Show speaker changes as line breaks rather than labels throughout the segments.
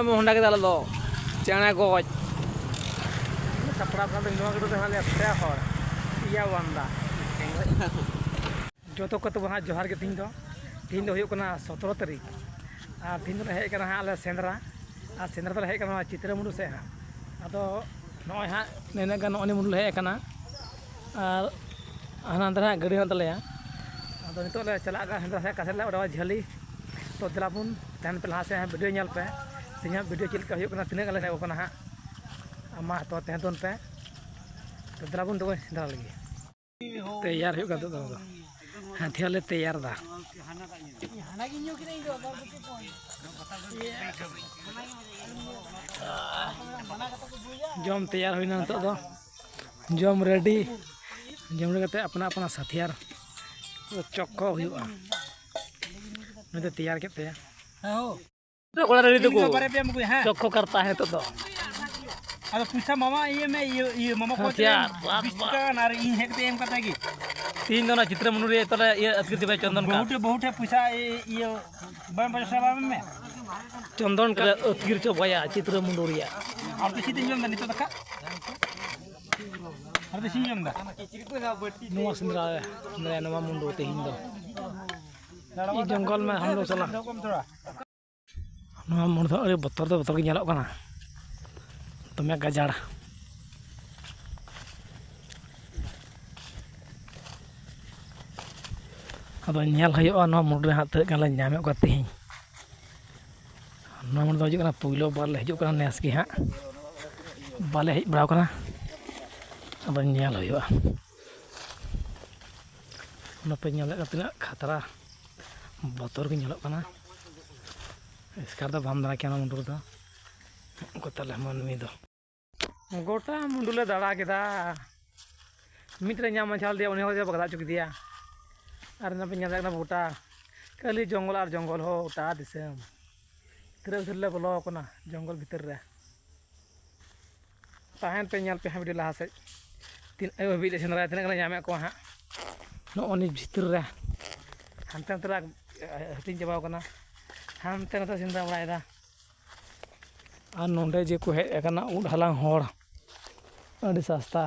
Honda के दाल दो चेना goes
सपड़ा का दिन नवा के हाले पे हर या वंदा जो तो कत वहां जोहार के तीन दो हुयो कना 17 तारीख आ तीन दो हेज कना आले सेंद्रा आ सेंद्रा तो हेज कना चित्रमुंडू से हां अदो नय हां नेने गन नय मुंडू हेज कना और हानांदरा गाड़ी हन तलेया अदो नितो ले चला गा सेंद्रा से कासे ले ओडा झली तो दिलापुन तहन पे लहा से वीडियो नेल पे तिना वीडियो चल का हुयो कना तिना गले हे कना हां अमा तो तहन दोन पे तो दिलापुन तो सेंद्रा लगी तैयार हुयो का तो हाथियाले तैयार दा जम तैयार होना तो जम रेडी जम रे अपना अपना हथियार तो चक्को हुआ तो तैयार के चक्को करता है तो अरे पूछा मामा ये मामा को यार इन हेक ते एम करता की तीन दोना चित्रमुंडू रे तले ये अतकी दिबे चंदन का बहुत है पूछा ये बम पैसा में चंदन का अतकीर चो भया चित्रमुंडू रे और तो सीधे जम नितो तका और तो सीधे जम दा नुआ सिंद्रा मेरे नवा मुंडू ते हिंद ये जंगल में हम लोग चला नवा मुंडू अरे बतर के नेलो कना तो मैं गजाड़ अब नेल हुआ मुंडे हाँ तक नामे को तेज मुंडे हजना पुलो बार हजना नेस की हाँ बाले हज बड़ा अब नेल पे तना खतरा बतर के नेलोना इसकार तो बाम दाड़ा के मुंडू दो गोताले मानवी दो गोटा मुंडूले दाड़ा के मिट्रे नाम मचाल दिया उन्हें बगड़ा चुकी और ना पे गोटा खाली जंगल और जंगल हो उटा दिसम तिर बोलो जंगल भीतर रे तहन पे पे हाँ वीडियो लहा से तीन हबी सेंद्रा तीन नामे को हाँ नौनी भीतर रे हानते नाते हटिंग चाबा हानते नाते सेंद्रा बड़ा और नोंडे जे को हेज उड़ हलांग होड़ अड़ी सस्ता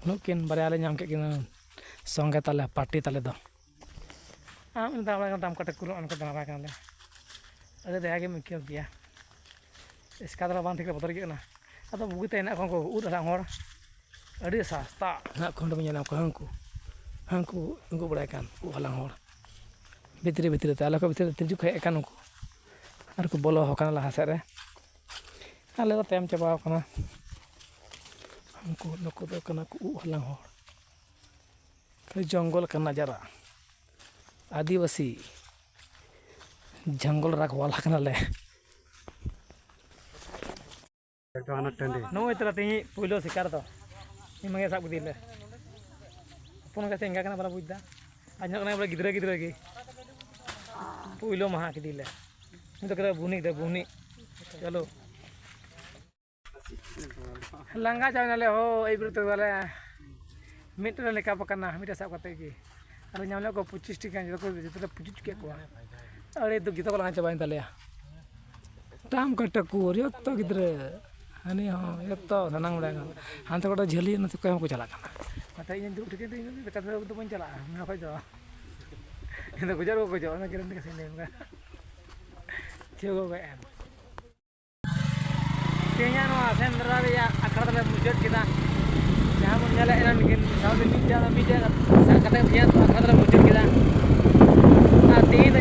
नुकिन बारे नाम के संगे ताले पार्टी ताले दो आम दाड़ा दाम कटे कुरो उनको दाड़ा काले अरे दया के मिक्यो दिया इसका दाड़ा बांध के बदल गया अब बुगीते ना को उड़ हलांग होड़ अड़ी सस्ता ना खंड में ना को हंकु उनको बड़ा कान उड़ हलांग होड़ भितरे ते आले को भितरे तिजु खे कान उनको और को बोलो होकना लहा से रे आले तो तेम चाबा कना हमको नको दो कना को हलांग होड़ जंगल का नजारा आदिवासी जंगल रखवाला कना ले नो इतना तीन पुलो शिकार तो मंगे साब दिले अपन का सेंगा कना बड़ा बुझदा आज कना बड़ा गिदरा की पुलो महा के दिले तो कदा बुनी दे बुनी चलो लंगा जाने हो ए बिरते वाले मिट्रे लेका पकना मिट्रे साब करते की और नाम को 25 टिका जो को 25 के को अरे तो गीता को लंगा चाबाइन तलेया टाम कटकू रे तो गिदरे हनी हो ये तो सनांग बड़ा हांते को झली न तो को चला कना मते इन दुख के इन कथा तो बन चला ना खो जो इन तो गुजर को जो ना किरण के सेने में चेगो गए तेया नो सेंद्रा रे अखड़ा तले मुजट किदा जहाँ मन जाले एना मिकिन साउथ मीडिया सा कते बिया अखड़ा तले मुजट किदा आ तीन